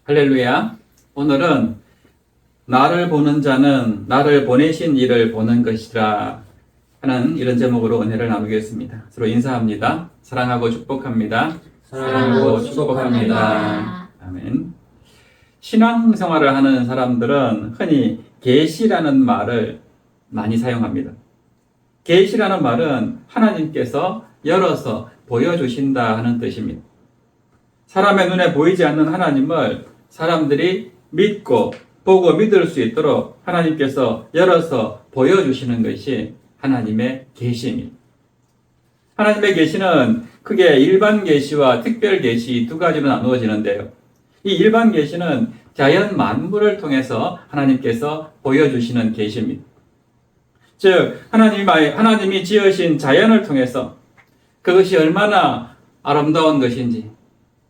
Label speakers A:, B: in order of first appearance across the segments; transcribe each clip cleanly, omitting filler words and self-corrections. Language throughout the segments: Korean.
A: 할렐루야. 오늘은 나를 보는 자는 나를 보내신 이를 보는 것이라 하는 이런 제목으로 은혜를 나누겠습니다. 서로 인사합니다. 사랑하고 축복합니다.
B: 사랑하고
A: 축복합니다. 아멘. 신앙생활을 하는 사람들은 흔히 계시라는 말을 많이 사용합니다. 계시라는 말은 하나님께서 열어서 보여주신다 하는 뜻입니다. 사람의 눈에 보이지 않는 하나님을 사람들이 믿고 보고 믿을 수 있도록 하나님께서 열어서 보여주시는 것이 하나님의 계시입니다. 하나님의 계시는 크게 일반 계시와 특별 계시 두 가지로 나누어지는데요. 이 일반 계시는 자연 만물을 통해서 하나님께서 보여주시는 계시입니다. 즉 하나님이 지으신 자연을 통해서 그것이 얼마나 아름다운 것인지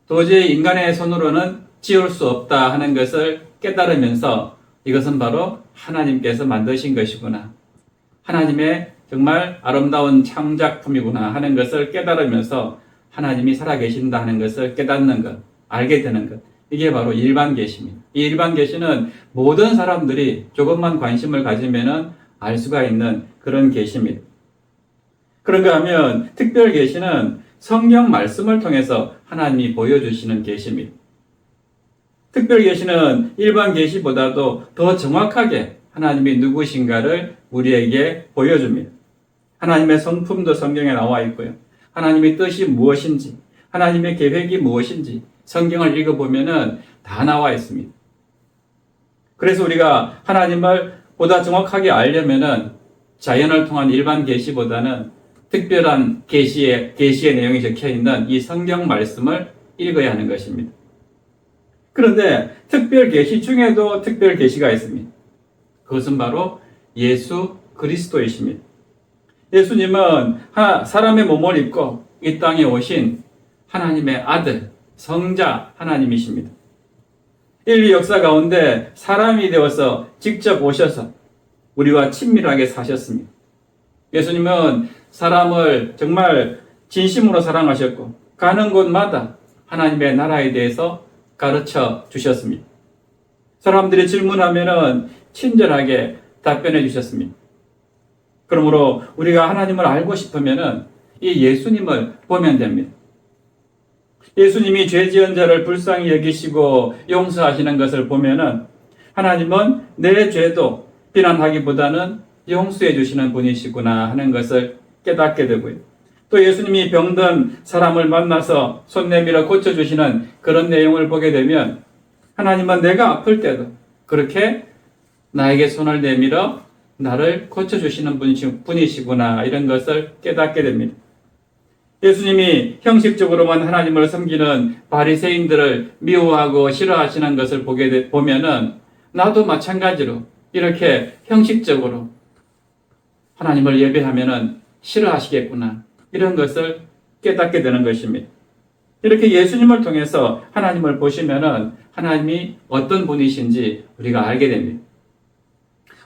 A: 도저히 인간의 손으로는 지을 수 없다 하는 것을 깨달으면서 이것은 바로 하나님께서 만드신 것이구나. 하나님의 정말 아름다운 창작품이구나 하는 것을 깨달으면서 하나님이 살아계신다 하는 것을 깨닫는 것, 알게 되는 것. 이게 바로 일반 계시입니다. 이 일반 계시는 모든 사람들이 조금만 관심을 가지면은 알 수가 있는 그런 계시입니다. 그런가 하면 특별 계시는 성경 말씀을 통해서 하나님이 보여주시는 계시입니다. 특별 계시는 일반 계시보다도 더 정확하게 하나님이 누구신가를 우리에게 보여줍니다. 하나님의 성품도 성경에 나와 있고요. 하나님의 뜻이 무엇인지, 하나님의 계획이 무엇인지 성경을 읽어보면은 다 나와 있습니다. 그래서 우리가 하나님을 보다 정확하게 알려면은 자연을 통한 일반 계시보다는 특별한 계시의 내용이 적혀 있는 이 성경 말씀을 읽어야 하는 것입니다. 그런데 특별 계시 중에도 특별 계시가 있습니다. 그것은 바로 예수 그리스도이십니다. 예수님은 사람의 몸을 입고 이 땅에 오신 하나님의 아들, 성자 하나님이십니다. 인류 역사 가운데 사람이 되어서 직접 오셔서 우리와 친밀하게 사셨습니다. 예수님은 사람을 정말 진심으로 사랑하셨고 가는 곳마다 하나님의 나라에 대해서 가르쳐 주셨습니다. 사람들이 질문하면은 친절하게 답변해 주셨습니다. 그러므로 우리가 하나님을 알고 싶으면은 이 예수님을 보면 됩니다. 예수님이 죄 지은 자를 불쌍히 여기시고 용서하시는 것을 보면은 하나님은 내 죄도 비난하기보다는 용서해 주시는 분이시구나 하는 것을 깨닫게 되고요. 또 예수님이 병든 사람을 만나서 손 내밀어 고쳐주시는 그런 내용을 보게 되면 하나님은 내가 아플 때도 그렇게 나에게 손을 내밀어 나를 고쳐주시는 분이시구나 이런 것을 깨닫게 됩니다. 예수님이 형식적으로만 하나님을 섬기는 바리새인들을 미워하고 싫어하시는 것을 보면은 나도 마찬가지로 이렇게 형식적으로 하나님을 예배하면은 싫어하시겠구나 이런 것을 깨닫게 되는 것입니다. 이렇게 예수님을 통해서 하나님을 보시면은 하나님이 어떤 분이신지 우리가 알게 됩니다.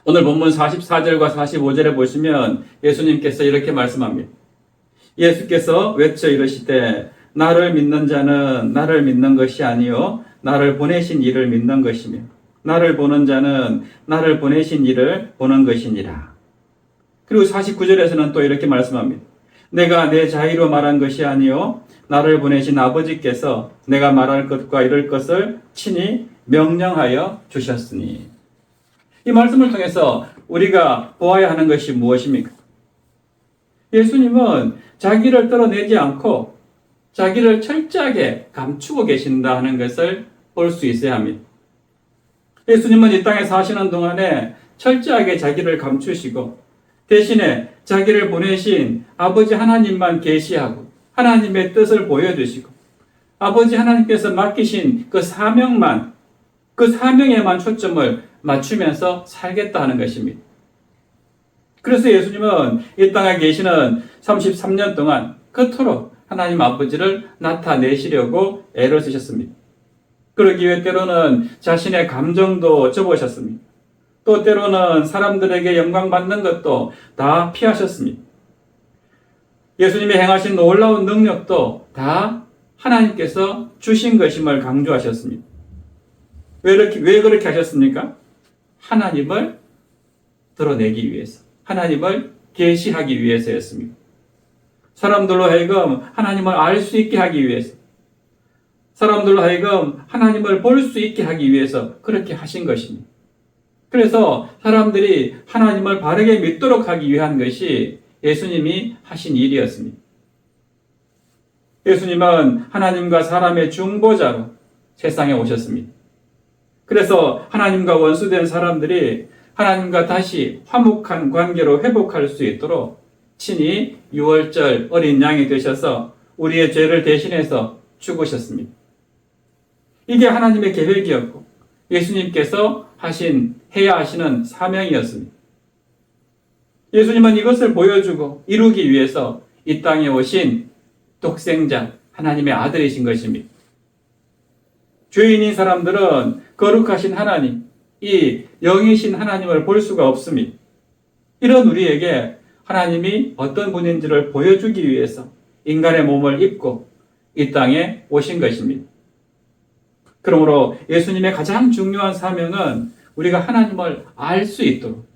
A: 오늘 본문 44절과 45절에 보시면 예수님께서 이렇게 말씀합니다. 예수께서 외쳐 이르시되 나를 믿는 자는 나를 믿는 것이 아니요 나를 보내신 이를 믿는 것이며 나를 보는 자는 나를 보내신 이를 보는 것이니라. 그리고 49절에서는 또 이렇게 말씀합니다. 내가 내 자의로 말한 것이 아니요 나를 보내신 아버지께서 내가 말할 것과 이룰 것을 친히 명령하여 주셨으니. 이 말씀을 통해서 우리가 보아야 하는 것이 무엇입니까? 예수님은 자기를 떨어내지 않고 자기를 철저하게 감추고 계신다 하는 것을 볼 수 있어야 합니다. 예수님은 이 땅에 사시는 동안에 철저하게 자기를 감추시고 대신에 자기를 보내신 아버지 하나님만 계시하고 하나님의 뜻을 보여주시고 아버지 하나님께서 맡기신 그 사명에만 초점을 맞추면서 살겠다 하는 것입니다. 그래서 예수님은 이 땅에 계시는 33년 동안 그토록 하나님 아버지를 나타내시려고 애를 쓰셨습니다. 그러기 위해 때로는 자신의 감정도 접으셨습니다. 또 때로는 사람들에게 영광 받는 것도 다 피하셨습니다. 예수님이 행하신 놀라운 능력도 다 하나님께서 주신 것임을 강조하셨습니다. 왜 그렇게 하셨습니까? 하나님을 드러내기 위해서, 하나님을 계시하기 위해서였습니다. 사람들로 하여금 하나님을 알 수 있게 하기 위해서, 사람들로 하여금 하나님을 볼 수 있게 하기 위해서 그렇게 하신 것입니다. 그래서 사람들이 하나님을 바르게 믿도록 하기 위한 것이 예수님이 하신 일이었습니다. 예수님은 하나님과 사람의 중보자로 세상에 오셨습니다. 그래서 하나님과 원수된 사람들이 하나님과 다시 화목한 관계로 회복할 수 있도록 친히 유월절 어린 양이 되셔서 우리의 죄를 대신해서 죽으셨습니다. 이게 하나님의 계획이었고 예수님께서 해야 하시는 사명이었습니다. 예수님은 이것을 보여주고 이루기 위해서 이 땅에 오신 독생자 하나님의 아들이신 것입니다. 죄인인 사람들은 거룩하신 하나님, 이 영이신 하나님을 볼 수가 없습니다. 이런 우리에게 하나님이 어떤 분인지를 보여주기 위해서 인간의 몸을 입고 이 땅에 오신 것입니다. 그러므로 예수님의 가장 중요한 사명은 우리가 하나님을 알 수 있도록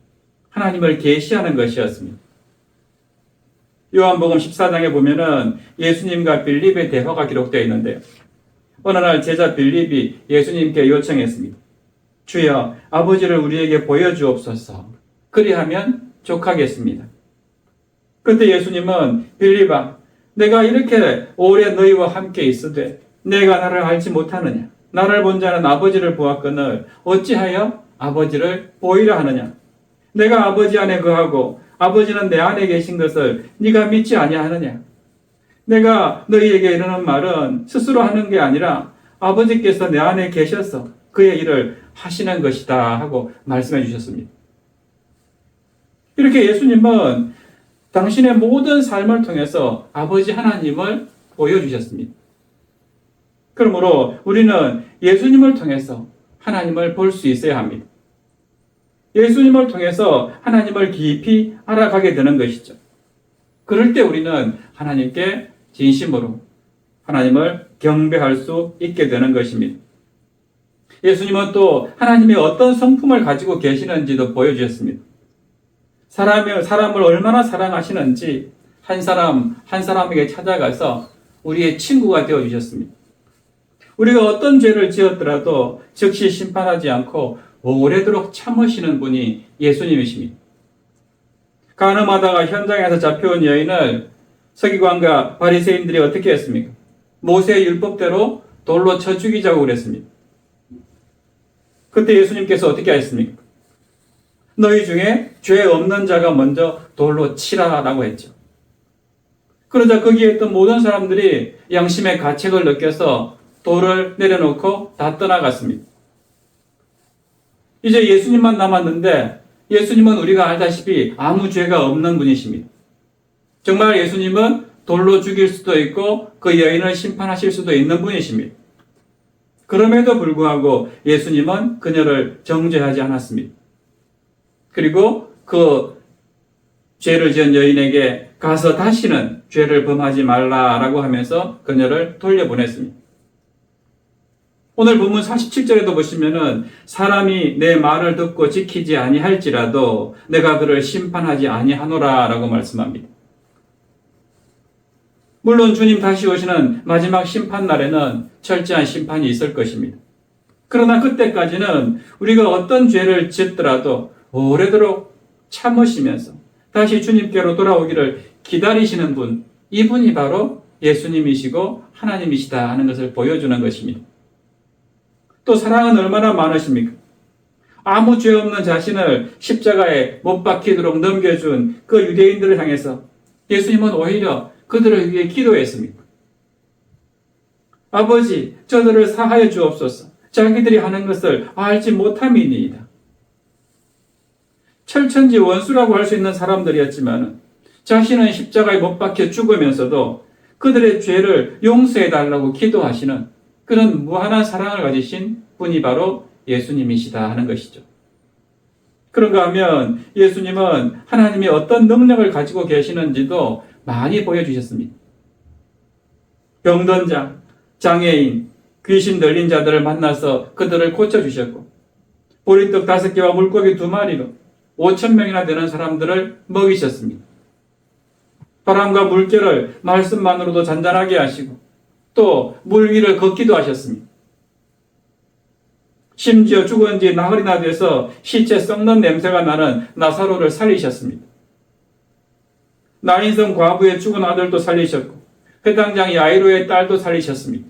A: 하나님을 계시하는 것이었습니다. 요한복음 14장에 보면은 예수님과 빌립의 대화가 기록되어 있는데요. 어느 날 제자 빌립이 예수님께 요청했습니다. 주여, 아버지를 우리에게 보여주옵소서. 그리하면 족하겠습니다. 그때 예수님은 빌립아, 내가 이렇게 오래 너희와 함께 있으되 내가 나를 알지 못하느냐? 나를 본 자는 아버지를 보았거늘 어찌하여 아버지를 보이려 하느냐? 내가 아버지 안에 거하고 아버지는 내 안에 계신 것을 네가 믿지 아니하느냐? 내가 너희에게 이르는 말은 스스로 하는 게 아니라 아버지께서 내 안에 계셔서 그의 일을 하시는 것이다 하고 말씀해 주셨습니다. 이렇게 예수님은 당신의 모든 삶을 통해서 아버지 하나님을 보여주셨습니다. 그러므로 우리는 예수님을 통해서 하나님을 볼 수 있어야 합니다. 예수님을 통해서 하나님을 깊이 알아가게 되는 것이죠. 그럴 때 우리는 하나님께 진심으로 하나님을 경배할 수 있게 되는 것입니다. 예수님은 또 하나님의 어떤 성품을 가지고 계시는지도 보여주셨습니다. 사람을 얼마나 사랑하시는지 한 사람에게 찾아가서 우리의 친구가 되어주셨습니다. 우리가 어떤 죄를 지었더라도 즉시 심판하지 않고 오래도록 참으시는 분이 예수님이십니다. 간음하다가 현장에서 잡혀온 여인을 서기관과 바리새인들이 어떻게 했습니까? 모세의 율법대로 돌로 쳐 죽이자고 그랬습니다. 그때 예수님께서 어떻게 하셨습니까? 너희 중에 죄 없는 자가 먼저 돌로 치라라고 했죠. 그러자 거기에 있던 모든 사람들이 양심의 가책을 느껴서 돌을 내려놓고 다 떠나갔습니다. 이제 예수님만 남았는데 예수님은 우리가 알다시피 아무 죄가 없는 분이십니다. 정말 예수님은 돌로 죽일 수도 있고 그 여인을 심판하실 수도 있는 분이십니다. 그럼에도 불구하고 예수님은 그녀를 정죄하지 않았습니다. 그리고 그 죄를 지은 여인에게 가서 다시는 죄를 범하지 말라라고 하면서 그녀를 돌려보냈습니다. 오늘 본문 47절에도 보시면은 사람이 내 말을 듣고 지키지 아니할지라도 내가 그를 심판하지 아니하노라라고 말씀합니다. 물론 주님 다시 오시는 마지막 심판 날에는 철저한 심판이 있을 것입니다. 그러나 그때까지는 우리가 어떤 죄를 짓더라도 오래도록 참으시면서 다시 주님께로 돌아오기를 기다리시는 분, 이분이 바로 예수님이시고 하나님이시다 하는 것을 보여주는 것입니다. 또 사랑은 얼마나 많으십니까? 아무 죄 없는 자신을 십자가에 못 박히도록 넘겨준 그 유대인들을 향해서 예수님은 오히려 그들을 위해 기도했습니다. 아버지, 저들을 사하여 주옵소서. 자기들이 하는 것을 알지 못함이니이다. 철천지 원수라고 할 수 있는 사람들이었지만 자신은 십자가에 못 박혀 죽으면서도 그들의 죄를 용서해달라고 기도하시는 그런 무한한 사랑을 가지신 분이 바로 예수님이시다 하는 것이죠. 그런가 하면 예수님은 하나님이 어떤 능력을 가지고 계시는지도 많이 보여주셨습니다. 병든 자, 장애인, 귀신 들린 자들을 만나서 그들을 고쳐주셨고, 보리떡 5개와 물고기 2마리로 5,000명이나 되는 사람들을 먹이셨습니다. 바람과 물결을 말씀만으로도 잔잔하게 하시고 또 물 위를 걷기도 하셨습니다. 심지어 죽은 지 나흘이나 돼서 시체 썩는 냄새가 나는 나사로를 살리셨습니다. 나인성 과부의 죽은 아들도 살리셨고 회당장 야이로의 딸도 살리셨습니다.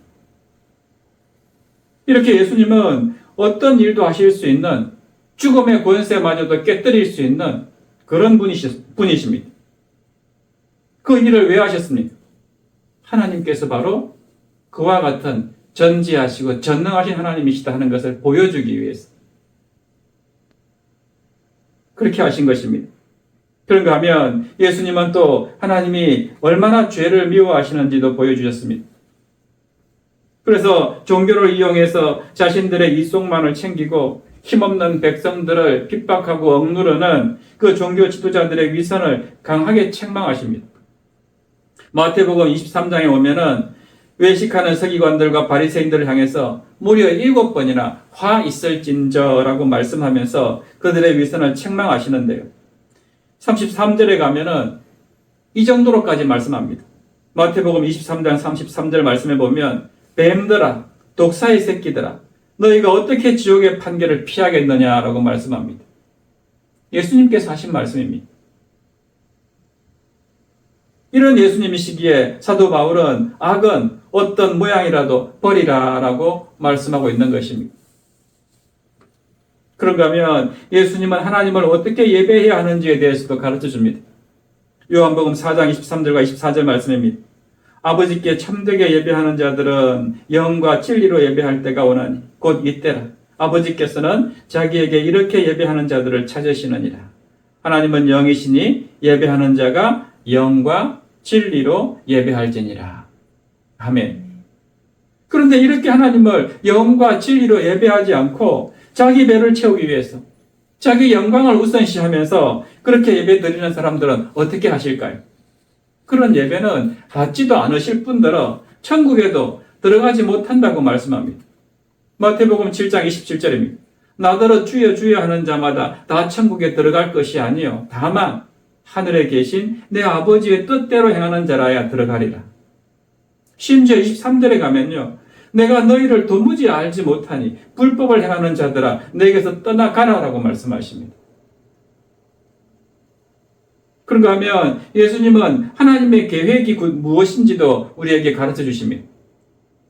A: 이렇게 예수님은 어떤 일도 하실 수 있는, 죽음의 권세마저도 깨뜨릴 수 있는 그런 분이십니다. 그 일을 왜 하셨습니까? 하나님께서 바로 그와 같은 전지하시고 전능하신 하나님이시다 하는 것을 보여주기 위해서 그렇게 하신 것입니다. 그런가 하면 예수님은 또 하나님이 얼마나 죄를 미워하시는지도 보여주셨습니다. 그래서 종교를 이용해서 자신들의 이속만을 챙기고 힘없는 백성들을 핍박하고 억누르는 그 종교 지도자들의 위선을 강하게 책망하십니다. 마태복음 23장에 오면은 외식하는 서기관들과 바리새인들을 향해서 무려 7번이나 화 있을진저라고 말씀하면서 그들의 위선을 책망하시는데요. 33절에 가면은 이 정도로까지 말씀합니다. 마태복음 23장 33절 말씀에 보면 뱀들아, 독사의 새끼들아, 너희가 어떻게 지옥의 판결을 피하겠느냐라고 말씀합니다. 예수님께서 하신 말씀입니다. 이런 예수님이시기에 사도 바울은 악은 어떤 모양이라도 버리라라고 말씀하고 있는 것입니다. 그런가 하면 예수님은 하나님을 어떻게 예배해야 하는지에 대해서도 가르쳐 줍니다. 요한복음 4장 23절과 24절 말씀입니다. 아버지께 참되게 예배하는 자들은 영과 진리로 예배할 때가 오나니 곧 이때라. 아버지께서는 자기에게 이렇게 예배하는 자들을 찾으시느니라. 하나님은 영이시니 예배하는 자가 영과 진리로 예배할지니라. 아멘. 그런데 이렇게 하나님을 영과 진리로 예배하지 않고 자기 배를 채우기 위해서 자기 영광을 우선시하면서 그렇게 예배 드리는 사람들은 어떻게 하실까요? 그런 예배는 받지도 않으실 뿐더러 천국에도 들어가지 못한다고 말씀합니다. 마태복음 7장 27절입니다. 나더러 주여 주여 하는 자마다 다 천국에 들어갈 것이 아니요 다만 하늘에 계신 내 아버지의 뜻대로 행하는 자라야 들어가리라. 심지어 23절에 가면요. 내가 너희를 도무지 알지 못하니 불법을 행하는 자들아 내게서 떠나가라라고 말씀하십니다. 그런가 하면 예수님은 하나님의 계획이 무엇인지도 우리에게 가르쳐 주십니다.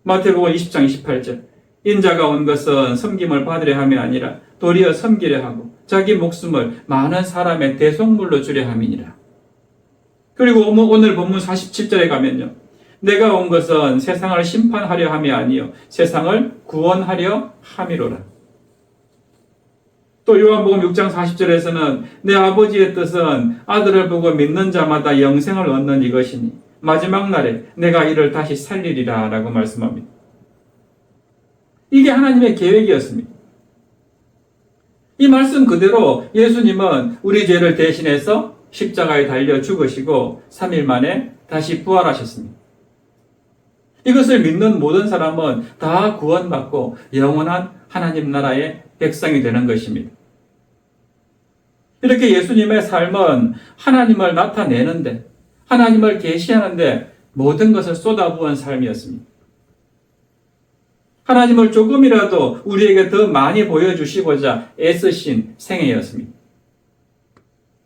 A: 마태복음 20장 28절 인자가 온 것은 섬김을 받으려 함이 아니라 도리어 섬기려 하고 자기 목숨을 많은 사람의 대속물로 주려 함이니라. 그리고 오늘 본문 47절에 가면요. 내가 온 것은 세상을 심판하려 함이 아니요 세상을 구원하려 함이로라. 또 요한복음 6장 40절에서는 내 아버지의 뜻은 아들을 보고 믿는 자마다 영생을 얻는 이것이니 마지막 날에 내가 이를 다시 살리리라 라고 말씀합니다. 이게 하나님의 계획이었습니다. 이 말씀 그대로 예수님은 우리 죄를 대신해서 십자가에 달려 죽으시고 3일 만에 다시 부활하셨습니다. 이것을 믿는 모든 사람은 다 구원받고 영원한 하나님 나라의 백성이 되는 것입니다. 이렇게 예수님의 삶은 하나님을 나타내는데, 하나님을 계시하는데 모든 것을 쏟아부은 삶이었습니다. 하나님을 조금이라도 우리에게 더 많이 보여주시고자 애쓰신 생애였습니다.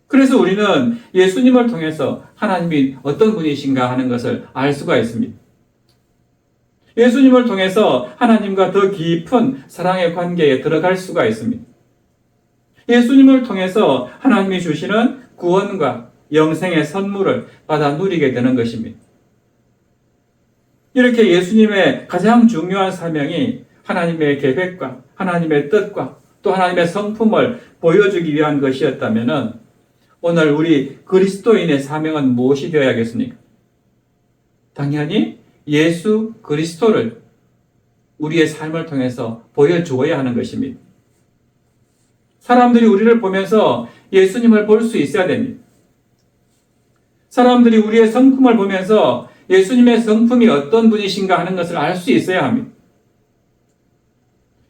A: 그래서 우리는 예수님을 통해서 하나님이 어떤 분이신가 하는 것을 알 수가 있습니다. 예수님을 통해서 하나님과 더 깊은 사랑의 관계에 들어갈 수가 있습니다. 예수님을 통해서 하나님이 주시는 구원과 영생의 선물을 받아 누리게 되는 것입니다. 이렇게 예수님의 가장 중요한 사명이 하나님의 계획과 하나님의 뜻과 또 하나님의 성품을 보여주기 위한 것이었다면 오늘 우리 그리스도인의 사명은 무엇이 되어야겠습니까? 당연히 예수 그리스도를 우리의 삶을 통해서 보여주어야 하는 것입니다. 사람들이 우리를 보면서 예수님을 볼 수 있어야 됩니다. 사람들이 우리의 성품을 보면서 예수님의 성품이 어떤 분이신가 하는 것을 알 수 있어야 합니다.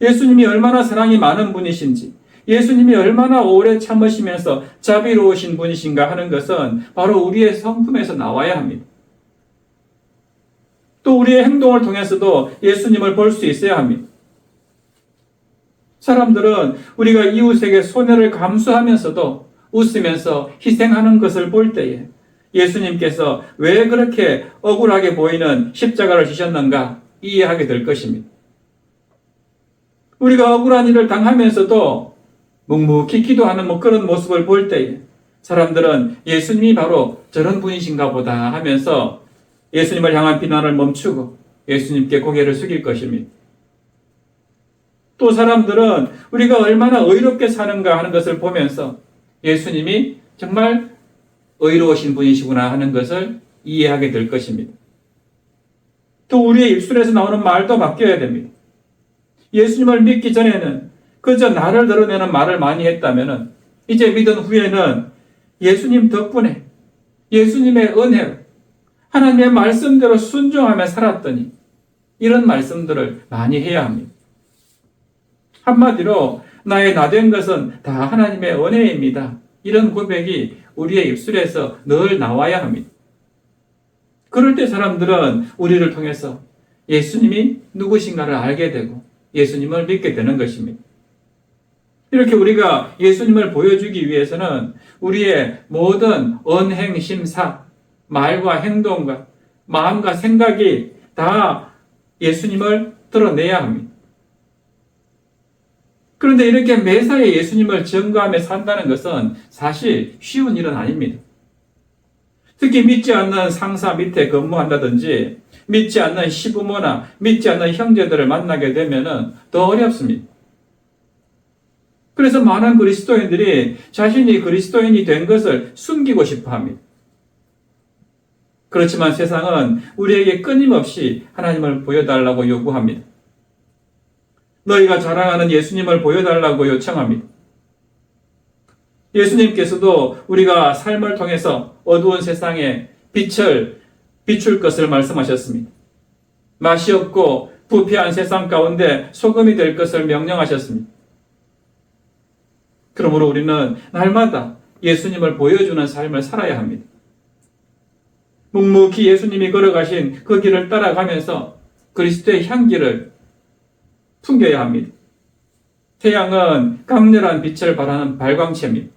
A: 예수님이 얼마나 사랑이 많은 분이신지, 예수님이 얼마나 오래 참으시면서 자비로우신 분이신가 하는 것은 바로 우리의 성품에서 나와야 합니다. 또 우리의 행동을 통해서도 예수님을 볼 수 있어야 합니다. 사람들은 우리가 이웃에게 손해를 감수하면서도 웃으면서 희생하는 것을 볼 때에 예수님께서 왜 그렇게 억울하게 보이는 십자가를 지셨는가 이해하게 될 것입니다. 우리가 억울한 일을 당하면서도 묵묵히 기도하는 그런 모습을 볼 때에 사람들은 예수님이 바로 저런 분이신가 보다 하면서 예수님을 향한 비난을 멈추고 예수님께 고개를 숙일 것입니다. 또 사람들은 우리가 얼마나 의롭게 사는가 하는 것을 보면서 예수님이 정말 의로우신 분이시구나 하는 것을 이해하게 될 것입니다. 또 우리의 입술에서 나오는 말도 바뀌어야 됩니다. 예수님을 믿기 전에는 그저 나를 드러내는 말을 많이 했다면 이제 믿은 후에는 예수님 덕분에 예수님의 은혜로 하나님의 말씀대로 순종하며 살았더니 이런 말씀들을 많이 해야 합니다. 한마디로 나의 나된 것은 다 하나님의 은혜입니다. 이런 고백이 우리의 입술에서 늘 나와야 합니다. 그럴 때 사람들은 우리를 통해서 예수님이 누구신가를 알게 되고 예수님을 믿게 되는 것입니다. 이렇게 우리가 예수님을 보여주기 위해서는 우리의 모든 언행, 심사, 말과 행동과 마음과 생각이 다 예수님을 드러내야 합니다. 그런데 이렇게 매사에 예수님을 증거하며 산다는 것은 사실 쉬운 일은 아닙니다. 특히 믿지 않는 상사 밑에 근무한다든지 믿지 않는 시부모나 믿지 않는 형제들을 만나게 되면 더 어렵습니다. 그래서 많은 그리스도인들이 자신이 그리스도인이 된 것을 숨기고 싶어 합니다. 그렇지만 세상은 우리에게 끊임없이 하나님을 보여달라고 요구합니다. 너희가 자랑하는 예수님을 보여달라고 요청합니다. 예수님께서도 우리가 삶을 통해서 어두운 세상에 빛을 비출 것을 말씀하셨습니다. 맛이 없고 부패한 세상 가운데 소금이 될 것을 명령하셨습니다. 그러므로 우리는 날마다 예수님을 보여주는 삶을 살아야 합니다. 묵묵히 예수님이 걸어가신 그 길을 따라가면서 그리스도의 향기를 풍겨야 합니다. 태양은 강렬한 빛을 발하는 발광체입니다.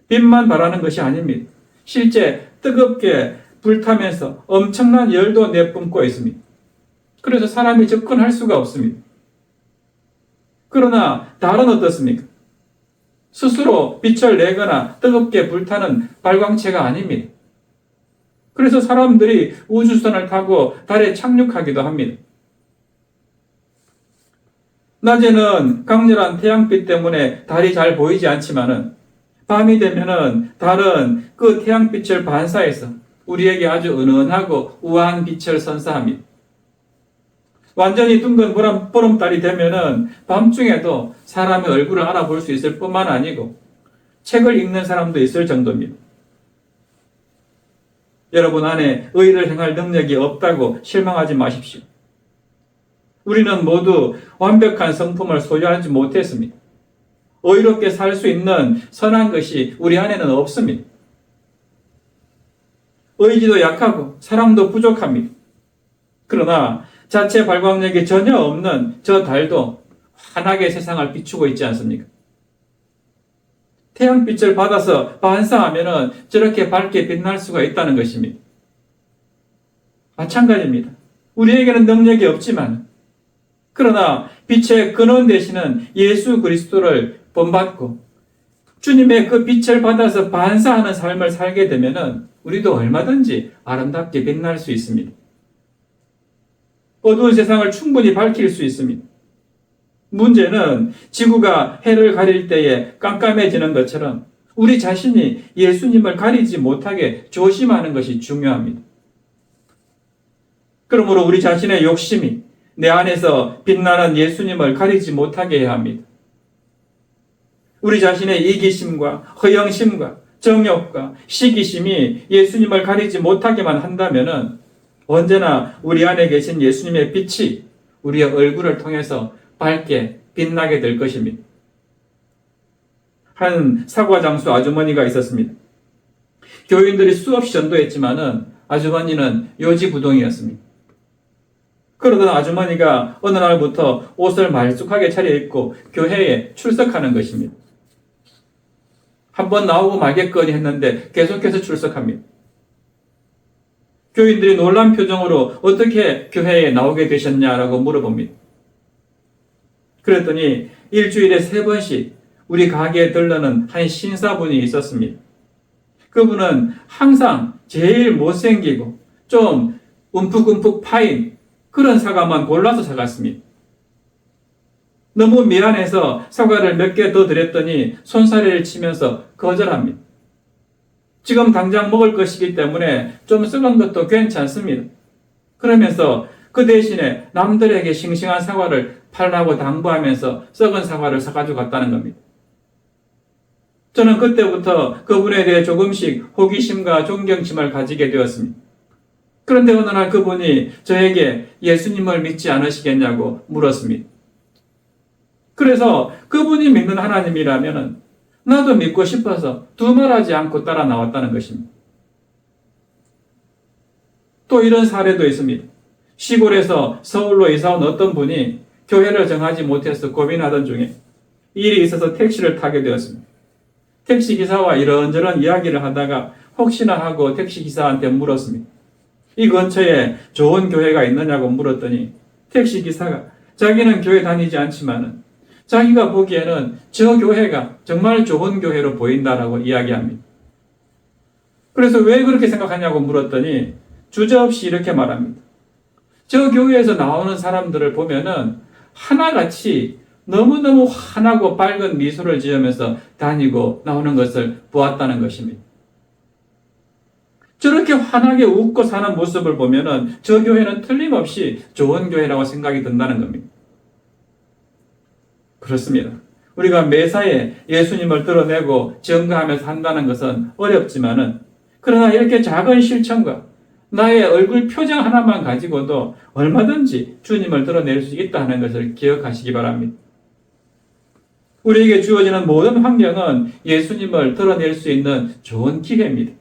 A: 빛만 발하는 것이 아닙니다. 실제 뜨겁게 불타면서 엄청난 열도 내뿜고 있습니다. 그래서 사람이 접근할 수가 없습니다. 그러나 달은 어떻습니까? 스스로 빛을 내거나 뜨겁게 불타는 발광체가 아닙니다. 그래서 사람들이 우주선을 타고 달에 착륙하기도 합니다. 낮에는 강렬한 태양빛 때문에 달이 잘 보이지 않지만은 밤이 되면은 달은 그 태양빛을 반사해서 우리에게 아주 은은하고 우아한 빛을 선사합니다. 완전히 둥근 보름달이 되면은 밤중에도 사람의 얼굴을 알아볼 수 있을 뿐만 아니고 책을 읽는 사람도 있을 정도입니다. 여러분 안에 의를 행할 능력이 없다고 실망하지 마십시오. 우리는 모두 완벽한 성품을 소유하지 못했습니다. 의롭게 살 수 있는 선한 것이 우리 안에는 없습니다. 의지도 약하고 사랑도 부족합니다. 그러나 자체 발광력이 전혀 없는 저 달도 환하게 세상을 비추고 있지 않습니까? 태양빛을 받아서 반사하면 저렇게 밝게 빛날 수가 있다는 것입니다. 마찬가지입니다. 우리에게는 능력이 없지만 그러나 빛의 근원 되시는 예수 그리스도를 본받고 주님의 그 빛을 받아서 반사하는 삶을 살게 되면 우리도 얼마든지 아름답게 빛날 수 있습니다. 어두운 세상을 충분히 밝힐 수 있습니다. 문제는 지구가 해를 가릴 때에 깜깜해지는 것처럼 우리 자신이 예수님을 가리지 못하게 조심하는 것이 중요합니다. 그러므로 우리 자신의 욕심이 내 안에서 빛나는 예수님을 가리지 못하게 해야 합니다. 우리 자신의 이기심과 허영심과 정욕과 시기심이 예수님을 가리지 못하게만 한다면 언제나 우리 안에 계신 예수님의 빛이 우리의 얼굴을 통해서 밝게 빛나게 될 것입니다. 한 사과장수 아주머니가 있었습니다. 교인들이 수없이 전도했지만은 아주머니는 요지부동이었습니다. 그러던 아주머니가 어느 날부터 옷을 말쑥하게 차려입고 교회에 출석하는 것입니다. 한번 나오고 말겠거니 했는데 계속해서 출석합니다. 교인들이 놀란 표정으로 어떻게 교회에 나오게 되셨냐라고 물어봅니다. 그랬더니 일주일에 3번씩 우리 가게에 들르는 한 신사분이 있었습니다. 그분은 항상 제일 못생기고 좀 움푹움푹 파인 그런 사과만 골라서 사갔습니다. 너무 미안해서 사과를 몇 개 더 드렸더니 손사래를 치면서 거절합니다. 지금 당장 먹을 것이기 때문에 좀 썩은 것도 괜찮습니다. 그러면서 그 대신에 남들에게 싱싱한 사과를 팔라고 당부하면서 썩은 사과를 사가지고 갔다는 겁니다. 저는 그때부터 그분에 대해 조금씩 호기심과 존경심을 가지게 되었습니다. 그런데 어느 날 그분이 저에게 예수님을 믿지 않으시겠냐고 물었습니다. 그래서 그분이 믿는 하나님이라면 나도 믿고 싶어서 두말하지 않고 따라 나왔다는 것입니다. 또 이런 사례도 있습니다. 시골에서 서울로 이사온 어떤 분이 교회를 정하지 못해서 고민하던 중에 일이 있어서 택시를 타게 되었습니다. 택시기사와 이런저런 이야기를 하다가 혹시나 하고 택시기사한테 물었습니다. 이 근처에 좋은 교회가 있느냐고 물었더니 택시기사가 자기는 교회 다니지 않지만은 자기가 보기에는 저 교회가 정말 좋은 교회로 보인다라고 이야기합니다. 그래서 왜 그렇게 생각하냐고 물었더니 주저없이 이렇게 말합니다. 저 교회에서 나오는 사람들을 보면은 하나같이 너무너무 환하고 밝은 미소를 지으면서 다니고 나오는 것을 보았다는 것입니다. 저렇게 환하게 웃고 사는 모습을 보면은 저 교회는 틀림없이 좋은 교회라고 생각이 든다는 겁니다. 그렇습니다. 우리가 매사에 예수님을 드러내고 증거하면서 한다는 것은 어렵지만은 그러나 이렇게 작은 실천과 나의 얼굴 표정 하나만 가지고도 얼마든지 주님을 드러낼 수 있다 하는 것을 기억하시기 바랍니다. 우리에게 주어지는 모든 환경은 예수님을 드러낼 수 있는 좋은 기회입니다.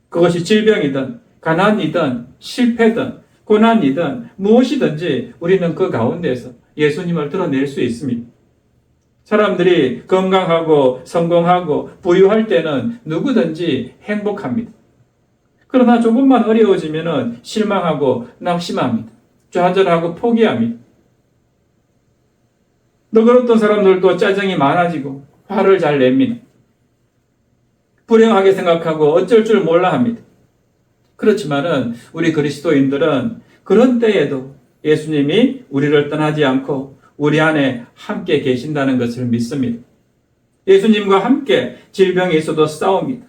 A: 그것이 질병이든 가난이든 실패든 고난이든 무엇이든지 우리는 그 가운데서 예수님을 드러낼 수 있습니다. 사람들이 건강하고 성공하고 부유할 때는 누구든지 행복합니다. 그러나 조금만 어려워지면 실망하고 낙심합니다. 좌절하고 포기합니다. 너그럽던 사람들도 짜증이 많아지고 화를 잘 냅니다. 불행하게 생각하고 어쩔 줄 몰라 합니다. 그렇지만은 우리 그리스도인들은 그런 때에도 예수님이 우리를 떠나지 않고 우리 안에 함께 계신다는 것을 믿습니다. 예수님과 함께 질병이 있어도 싸웁니다.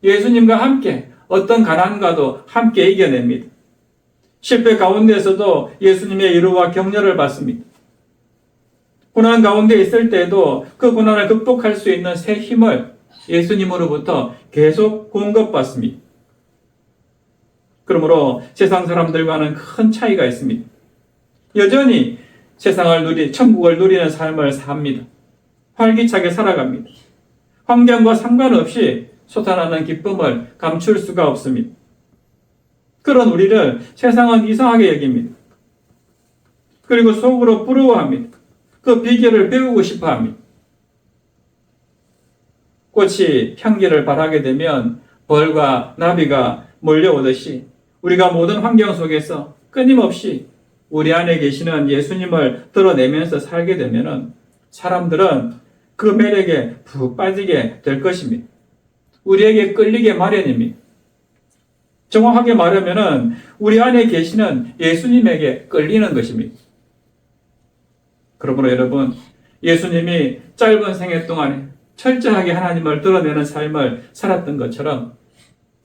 A: 예수님과 함께 어떤 가난과도 함께 이겨냅니다. 실패 가운데에서도 예수님의 위로와 격려를 받습니다. 고난 가운데 있을 때에도 그 고난을 극복할 수 있는 새 힘을 예수님으로부터 계속 공급받습니다. 그러므로 세상 사람들과는 큰 차이가 있습니다. 여전히 천국을 누리는 삶을 삽니다. 활기차게 살아갑니다. 환경과 상관없이 솟아나는 기쁨을 감출 수가 없습니다. 그런 우리를 세상은 이상하게 여깁니다. 그리고 속으로 부러워합니다. 그 비결을 배우고 싶어 합니다. 꽃이 향기를 발하게 되면 벌과 나비가 몰려오듯이 우리가 모든 환경 속에서 끊임없이 우리 안에 계시는 예수님을 드러내면서 살게 되면 사람들은 그 매력에 푹 빠지게 될 것입니다. 우리에게 끌리게 마련입니다. 정확하게 말하면 우리 안에 계시는 예수님에게 끌리는 것입니다. 그러므로 여러분, 예수님이 짧은 생애 동안에 철저하게 하나님을 드러내는 삶을 살았던 것처럼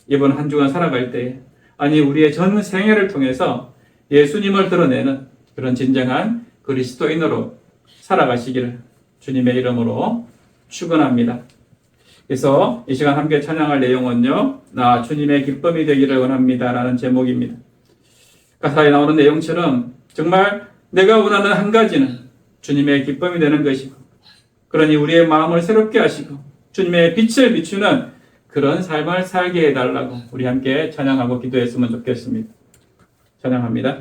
A: 이번 한 주간 살아갈 때, 아니 우리의 전 생애를 통해서 예수님을 드러내는 그런 진정한 그리스도인으로 살아가시기를 주님의 이름으로 축원합니다. 그래서 이 시간 함께 찬양할 내용은요, 나 주님의 기쁨이 되기를 원합니다 라는 제목입니다. 가사에 나오는 내용처럼 정말 내가 원하는 한 가지는 주님의 기쁨이 되는 것이고, 그러니 우리의 마음을 새롭게 하시고 주님의 빛을 비추는 그런 삶을 살게 해달라고 우리 함께 찬양하고 기도했으면 좋겠습니다. 찬양합니다.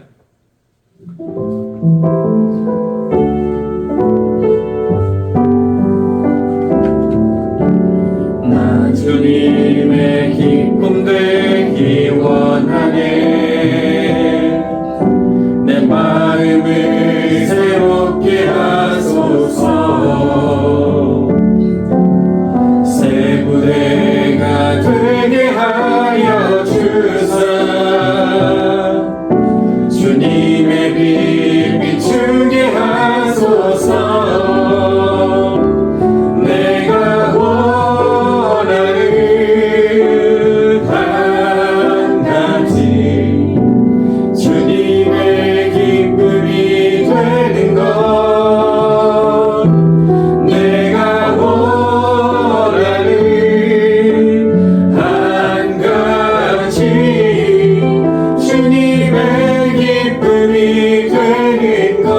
A: 나 주님의 기쁨 되기 원하네. 내 마음을 새롭게 하소서. 새 부대가 되게 하여 주사. 주님의 빛 비추게 하소서. 내가 원하는 한 가지 주님의 기쁨이 되는 것. 내가 원하는 한 가지 주님의 기쁨이 되는 것.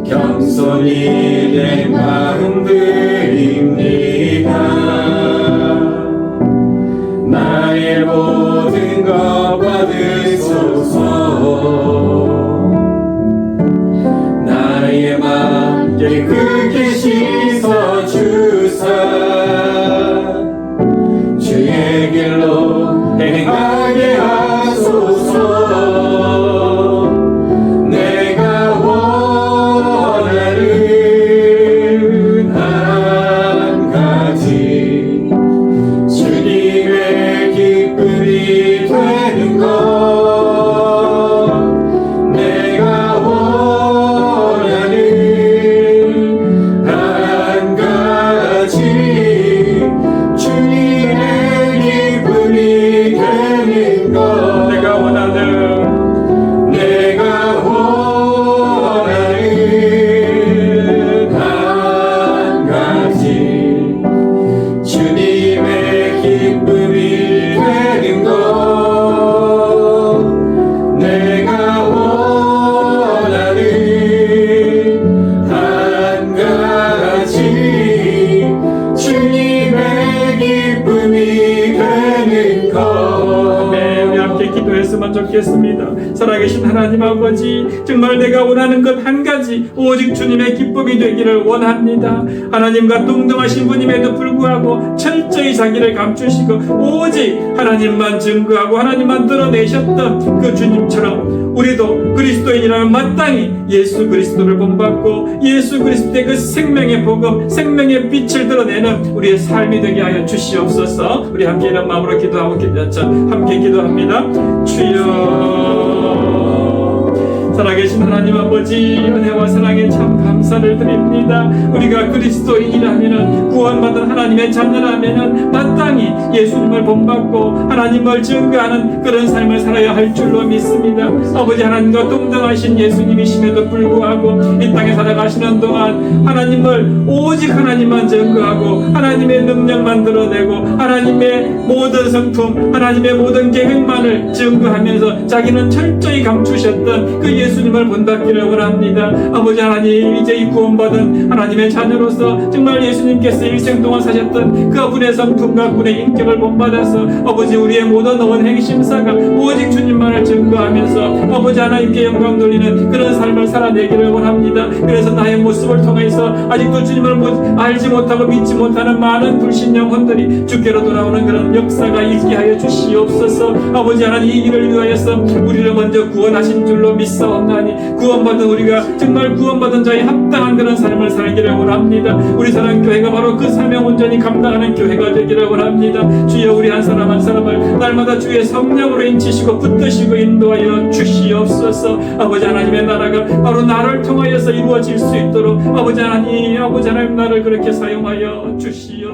A: 겸손히 내 마음 드립니다. 나의 모든 것 받으소서. 나의 마음 깨끗게 씻어주사. 주의 길로 행하게 하소서. 내가 원하는 한 가지 주님의 기쁨이 되는 것. 내가 원하는 한 가지 주님의 기쁨이 되는 것. 내가 원하는 한 가지 주님의 기쁨이 되는 것. 내가 원하는 한 가지 주님의 기쁨이 되는 것. 네, 우리 함께 기도했으면 좋겠습니다. 살아계신 하나님 아버지, 정말 내가 원하는 것 한 가지, 오직 주님의 기쁨이 되기를 원합니다. 하나님과 동등하신 분임에도 불구하고 철저히 자기를 감추시고 오직 하나님만 증거하고 하나님만 드러내셨던 그 주님처럼 우리도 그리스도인이라면 마땅히 예수 그리스도를 본받고 예수 그리스도의 그 생명의 복음, 생명의 빛을 드러내는 우리의 삶이 되게 하여 주시옵소서. 우리 함께 이런 마음으로 기도하고 함께 기도합니다. 주여, 살아계신 하나님 아버지, 은혜와 사랑에 참 감사를 드립니다. 우리가 그리스도인이라면, 구원받은 하나님의 자녀라면 마땅히 예수님을 본받고 하나님을 증거하는 그런 삶을 살아야 할 줄로 믿습니다. 아버지, 하나님과 동등하신 예수님이심에도 불구하고 이 땅에 살아가시는 동안 하나님을 오직 하나님만 증거하고 하나님의 능력만 드러내고 하나님의 모든 성품, 하나님의 모든 계획만을 증거하면서 자기는 철저히 감추셨던 그 예수님을 본받기를 원합니다. 아버지 하나님, 이제 이 구원받은 하나님의 자녀로서 정말 예수님께서 일생 동안 사셨던 그 분의 성품과 분의 인격을 본받아서 아버지, 우리의 모든 온 행심사가 오직 주님만을 증거하면서 아버지 하나님께 영광 돌리는 그런 삶을 살아내기를 원합니다. 그래서 나의 모습을 통해서 아직도 주님을 알지 못하고 믿지 못하는 많은 불신 영혼들이 주께로 돌아오는 그런 역사가 있게 하여 주시옵소서. 아버지 하나님, 이 일을 위하여서 우리를 먼저 구원하신 줄로 믿사옵나니 구원받은 우리가 정말 구원받은 자의 합당한 그런 삶을 살기를 원합니다. 우리 사랑교회가 바로 그 사명 온전히 감당하는 교회가 되기를 원합니다. 주여, 우리 한 사람 한 사람을 날마다 주의 성령으로 인치시고 붙드시고 인도하여 주시옵소서. 아버지 하나님의 나라가 바로 나를 통하여서 이루어질 수 있도록 아버지 하나님 나를 그렇게 사용하여 주시옵소서.